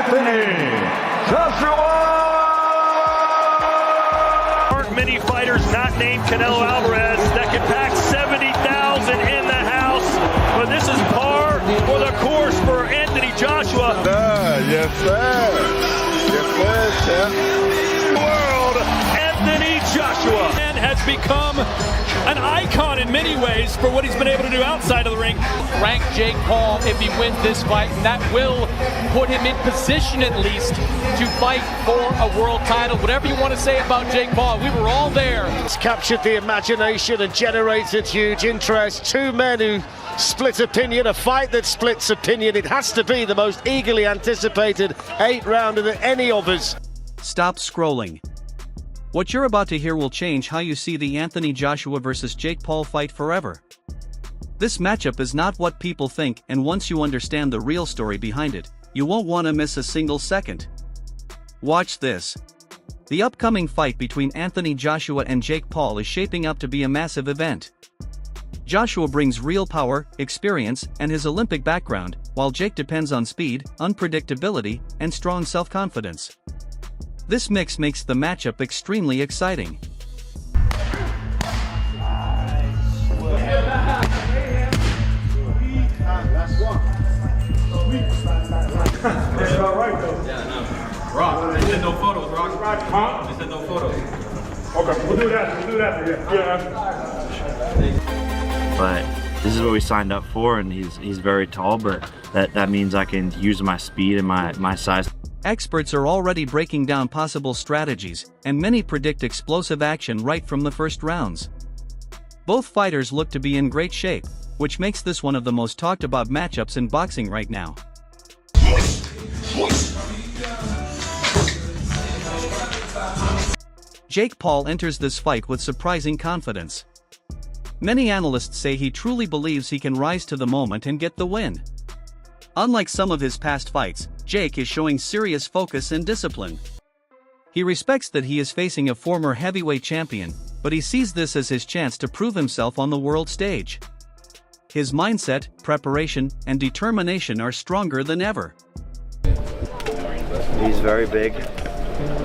Anthony Joshua. Aren't many fighters not named Canelo Alvarez that can pack 70,000 in the house, but this is par for the course for Anthony Joshua. Yes, sir. Yes, sir, champ. World Anthony Joshua and has become an icon in many ways for what he's been able to do outside of the ring. Rank Jake Paul if he wins this fight, and that will put him in position at least to fight for a world title. Whatever you want to say about Jake Paul, we were all there. It's captured the imagination and generated huge interest. Two men who split opinion, a fight that splits opinion. It has to be the most eagerly anticipated 8-rounder that any of us. Stop scrolling. What you're about to hear will change how you see the Anthony Joshua vs. Jake Paul fight forever. This matchup is not what people think, and once you understand the real story behind it, you won't want to miss a single second. Watch this. The upcoming fight between Anthony Joshua and Jake Paul is shaping up to be a massive event. Joshua brings real power, experience, and his Olympic background, while Jake depends on speed, unpredictability, and strong self-confidence. This mix makes the matchup extremely exciting. That's all right, though. Yeah, no. Rock, they said no photos, Rock. Huh? They said no photos. Okay, we'll do that. Yeah. But this is what we signed up for, and he's very tall, but that means I can use my speed and my size. Experts are already breaking down possible strategies, and many predict explosive action right from the first rounds. Both fighters look to be in great shape, which makes this one of the most talked about matchups in boxing right now. Jake Paul enters this fight with surprising confidence. Many analysts say he truly believes he can rise to the moment and get the win. Unlike some of his past fights, Jake is showing serious focus and discipline. He respects that he is facing a former heavyweight champion, but he sees this as his chance to prove himself on the world stage. His mindset, preparation, and determination are stronger than ever. He's very big.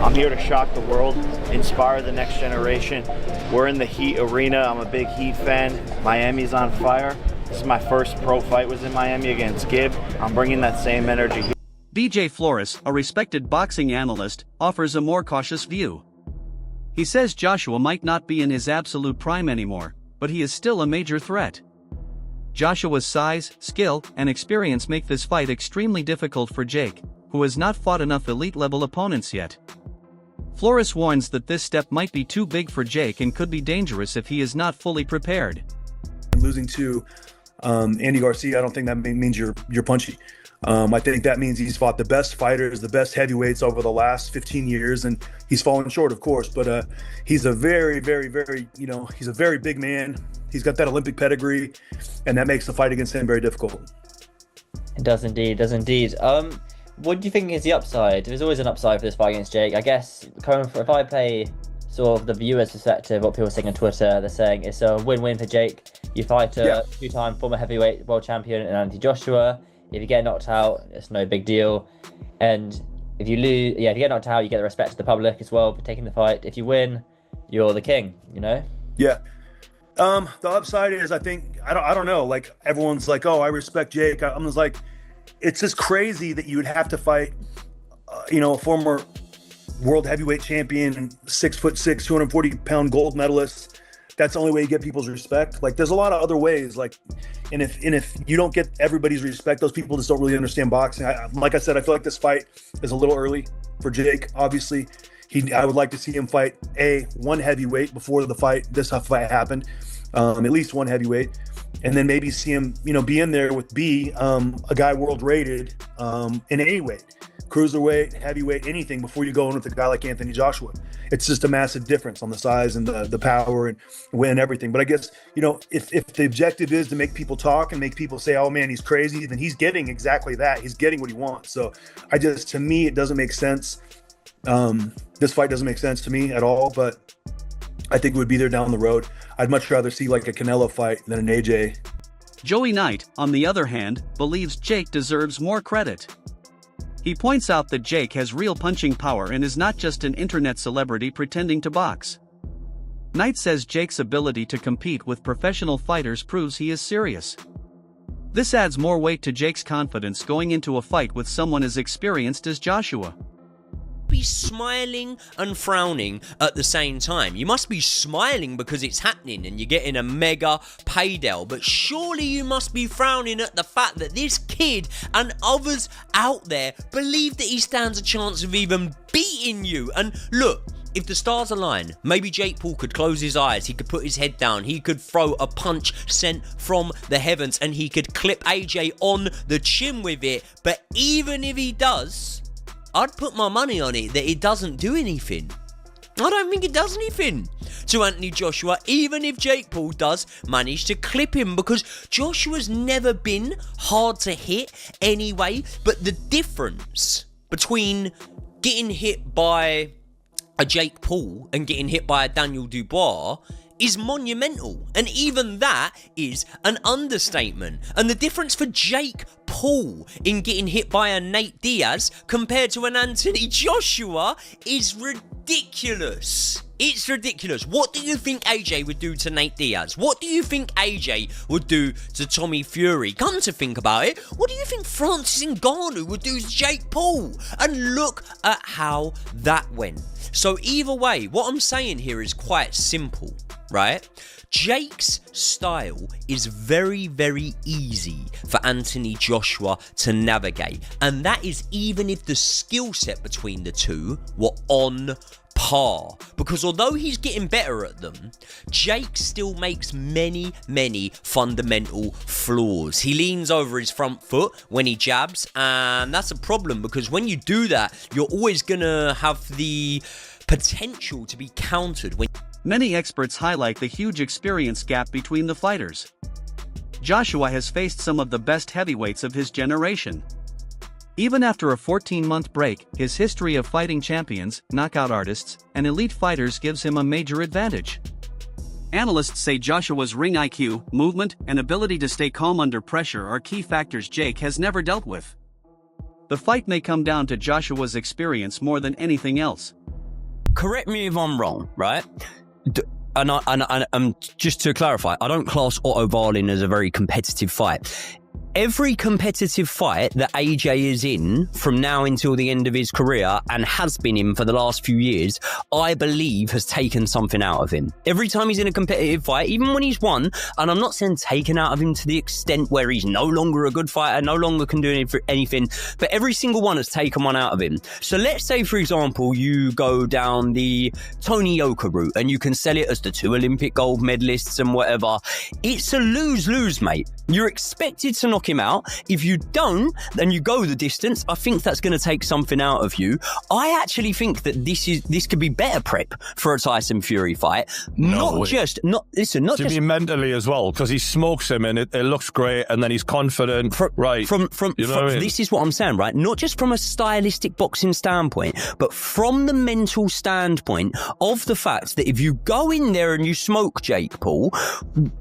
I'm here to shock the world, inspire the next generation. We're in the Heat arena. I'm a big Heat fan. Miami's on fire. This is my first pro fight, was in Miami against Gibb. I'm bringing that same energy here. BJ Flores, a respected boxing analyst, offers a more cautious view. He says Joshua might not be in his absolute prime anymore, but he is still a major threat. Joshua's size, skill, and experience make this fight extremely difficult for Jake, who has not fought enough elite-level opponents yet. Flores warns that this step might be too big for Jake and could be dangerous if he is not fully prepared. Losing to Andy Garcia, I don't think that means you're punchy. I think that means he's fought the best fighters, the best heavyweights over the last 15 years, and he's fallen short, of course, but he's a very, very, very, he's a very big man. He's got that Olympic pedigree, and that makes the fight against him very difficult. It does indeed, what do you think is the upside? There's always an upside for this fight against Jake. I guess, if I play sort of the viewer's perspective, what people are saying on Twitter, they're saying it's a win-win for Jake. You fight a two-time former heavyweight world champion in Anthony Joshua. If you get knocked out, it's no big deal. And if you lose, if you get knocked out, you get the respect of the public as well for taking the fight. If you win, you're the king, Yeah. The upside is, I think, I don't know, like everyone's like, oh, I respect Jake. I'm just like, it's just crazy that you would have to fight, a former world heavyweight champion, 6'6", 240-pound gold medalist. That's the only way you get people's respect. Like, there's a lot of other ways. Like, and if you don't get everybody's respect, those people just don't really understand boxing. Like I said, I feel like this fight is a little early for Jake. Obviously, I would like to see him fight one heavyweight before this fight happened, at least one heavyweight, and then maybe see him, be in there with a guy world rated in any weight. Cruiserweight, heavyweight, anything before you go in with a guy like Anthony Joshua. It's just a massive difference on the size and the power and win everything. But I guess, if the objective is to make people talk and make people say, oh man, he's crazy, then he's getting exactly that. He's getting what he wants. So to me, it doesn't make sense. This fight doesn't make sense to me at all, but I think it would be there down the road. I'd much rather see like a Canelo fight than an AJ. Joey Knight, on the other hand, believes Jake deserves more credit. He points out that Jake has real punching power and is not just an internet celebrity pretending to box. Knight says Jake's ability to compete with professional fighters proves he is serious. This adds more weight to Jake's confidence going into a fight with someone as experienced as Joshua. Be smiling and frowning at the same time. You must be smiling because it's happening and you're getting a mega payday, but surely you must be frowning at the fact that this kid and others out there believe that he stands a chance of even beating you. And look, if the stars align, maybe Jake Paul could close his eyes, he could put his head down, he could throw a punch sent from the heavens, and he could clip AJ on the chin with it. But even if he does, I'd put my money on it that it doesn't do anything. I don't think it does anything to Anthony Joshua, even if Jake Paul does manage to clip him, because Joshua's never been hard to hit anyway. But the difference between getting hit by a Jake Paul and getting hit by a Daniel Dubois is monumental, and even that is an understatement. And the difference for Jake Paul in getting hit by a Nate Diaz compared to an Anthony Joshua is ridiculous. It's ridiculous. What do you think AJ would do to Nate Diaz? What do you think AJ would do to Tommy Fury? Come to think about it, what do you think Francis Ngannou would do to Jake Paul? And look at how that went. So either way, what I'm saying here is quite simple, right? Jake's style is very, very easy for Anthony Joshua to navigate. And that is even if the skill set between the two were on par. Because although he's getting better at them, Jake still makes many, many fundamental flaws. He leans over his front foot when he jabs, and that's a problem because when you do that, you're always gonna have the potential to be countered. Many experts highlight the huge experience gap between the fighters. Joshua has faced some of the best heavyweights of his generation. Even after a 14-month break, his history of fighting champions, knockout artists, and elite fighters gives him a major advantage. Analysts say Joshua's ring IQ, movement, and ability to stay calm under pressure are key factors Jake has never dealt with. The fight may come down to Joshua's experience more than anything else. Correct me if I'm wrong, right? And just to clarify, I don't class Otto Wallin as a very competitive fight. Every competitive fight that AJ is in from now until the end of his career and has been in for the last few years, I believe has taken something out of him. Every time he's in a competitive fight, even when he's won, and I'm not saying taken out of him to the extent where he's no longer a good fighter, no longer can do anything, but every single one has taken one out of him. So let's say, for example, you go down the Tony Yoka route and you can sell it as the 2 Olympic gold medalists and whatever. It's a lose-lose, mate. You're expected to knock him out. If you don't, then you go the distance. I think that's going to take something out of you. I actually think that this could be better prep for a Tyson Fury fight. Not just mentally as well, because he smokes him and it looks great, and then he's confident. This is what I'm saying, right? Not just from a stylistic boxing standpoint, but from the mental standpoint of the fact that if you go in there and you smoke Jake Paul,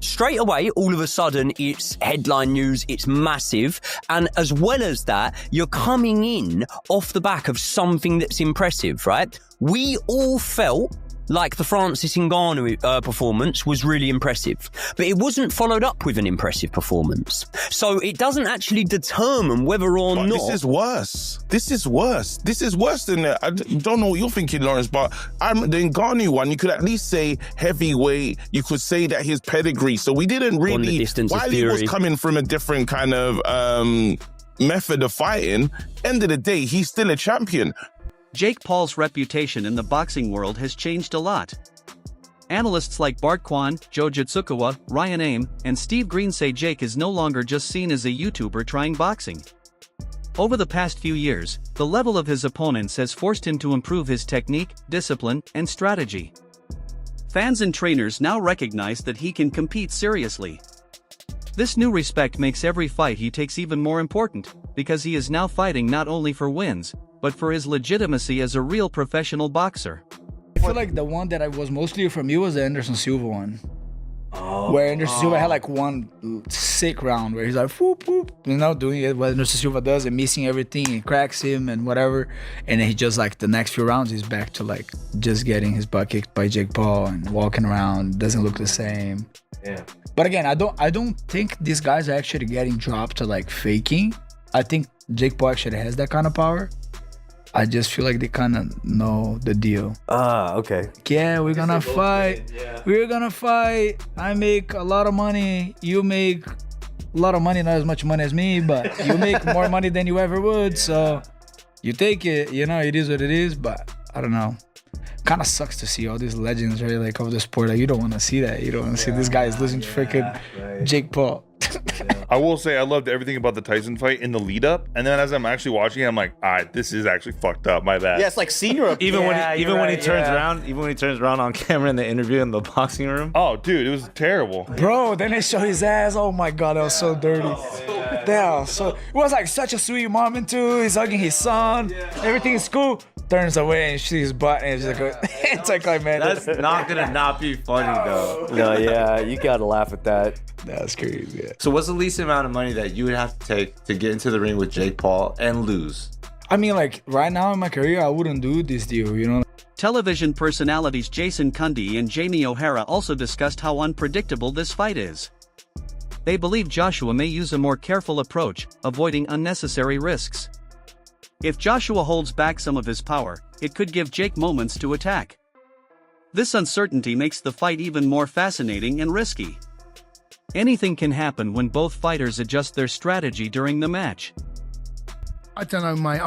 straight away, all of a sudden, it's headline news, it's massive, and as well as that, you're coming in off the back of something that's impressive, right? We all felt like the Francis Ngannou performance was really impressive, but it wasn't followed up with an impressive performance. So it doesn't actually determine whether or not... This is worse. This is worse than that. I don't know what you're thinking, Lawrence, but the Ngannou one, you could at least say heavyweight. You could say that his pedigree. So we didn't really... On the distance while of he was Fury. coming from a different kind of method of fighting, end of the day, he's still a champion. Jake Paul's reputation in the boxing world has changed a lot. Analysts like Bart Kwan, Joe Jitsukawa, Ryan Aim, and Steve Green say Jake is no longer just seen as a YouTuber trying boxing. Over the past few years, the level of his opponents has forced him to improve his technique, discipline, and strategy. Fans and trainers now recognize that he can compete seriously. This new respect makes every fight he takes even more important, because he is now fighting not only for wins, but for his legitimacy as a real professional boxer. I feel like the one that I was mostly familiar with was the Anderson Silva one. Where Anderson Silva had like one sick round where he's like, whoop, whoop, doing it what Anderson Silva does and missing everything and cracks him and whatever. And then he just like the next few rounds, he's back to like just getting his butt kicked by Jake Paul and walking around, doesn't look the same. Yeah. But again, I don't think these guys are actually getting dropped to like faking. I think Jake Paul actually has that kind of power. I just feel like they kind of know the deal. Okay. Yeah, we're gonna fight. We're gonna fight. I make a lot of money. You make a lot of money, not as much money as me, but you make more money than you ever would. So you take it. You know, it is what it is. But I don't know. Kind of sucks to see all these legends, right? Like of the sport. Like you don't want to see that. You don't want to see this guy is losing to freaking Jake Paul. I will say I loved everything about the Tyson fight in the lead up, and then as I'm actually watching it, I'm like, all right, this is actually fucked up. My bad. Yeah, it's like senior. Even when he turns around on camera in the interview in the boxing room. Oh, dude, it was terrible. Bro, then they show his ass. Oh my god, that was so dirty. So it was like such a sweet moment too. He's hugging his son. Everything is cool. Turns away and sees his butt, and it's like, it's like man, that's not gonna not be funny though. No, yeah, you gotta laugh at that. That's crazy. Yeah. So what's the least amount of money that you would have to take to get into the ring with Jake Paul and lose? I mean, like right now in my career, I wouldn't do this deal, you know. Television personalities Jason Cundy and Jamie O'Hara also discussed how unpredictable this fight is. They believe Joshua may use a more careful approach, avoiding unnecessary risks. If Joshua holds back some of his power, it could give Jake moments to attack. This uncertainty makes the fight even more fascinating and risky. Anything can happen when both fighters adjust their strategy during the match. I don't know, mate.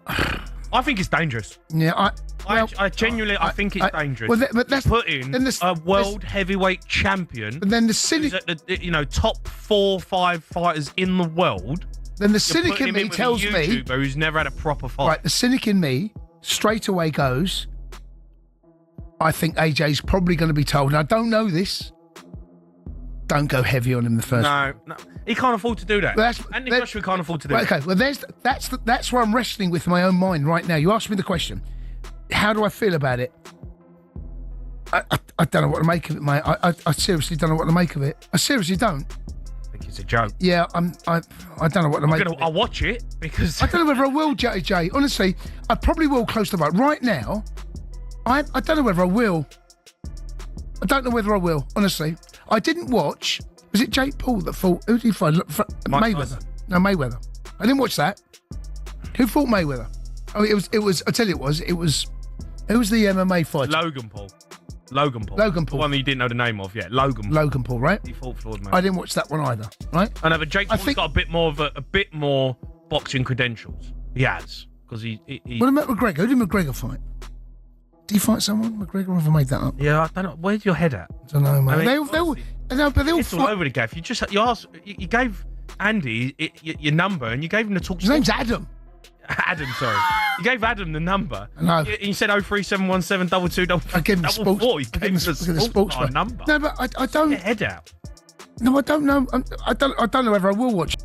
I think it's dangerous. Yeah, I genuinely think it's dangerous. Well, but that's put in a world heavyweight champion. But then the cynic, top 4 or 5 fighters in the world. Then the cynic in me tells me, who's never had a proper fight. Right, the cynic in me straight away goes, I think AJ's probably going to be told. And I don't know this. Don't go heavy on him the first. No, he can't afford to do that. Andy Joshua can't afford to do that. Okay, well, that's where I'm wrestling with my own mind right now. You asked me the question. How do I feel about it? I don't know what to make of it, mate. I seriously don't know what to make of it. I seriously don't. I think it's a joke. Yeah, I don't know what to make of it. I'll watch it because I don't know whether I will, JJ. Honestly, I probably will close to right. Right now, I don't know whether I will. I don't know whether I will, honestly. I didn't watch. Was it Jake Paul that fought? Who did he fight? Mayweather. No, Mayweather. I didn't watch that. Who fought Mayweather? Oh, it was. I tell you, it was. Who was the MMA fighter? Logan Paul. The one that you didn't know the name of, yeah. Logan Paul, right? He fought Floyd Mayweather. I didn't watch that one either, right? I know, but Jake Paul's got a bit more boxing credentials. He has because he. What about McGregor? Who did McGregor fight? Did he fight someone? McGregor? Or have I made that up? Yeah, I don't know. Where's your head at? I don't know, mate. I mean, they all it's all over the gaff. You gave Andy your number and you gave him the talk. His name's Adam. Adam, sorry. You gave Adam the number. No. You said 03717 22 I gave him the sports. You gave him the sports number. No, but I don't. Get your head out. No, I don't know. I don't know whether I will watch.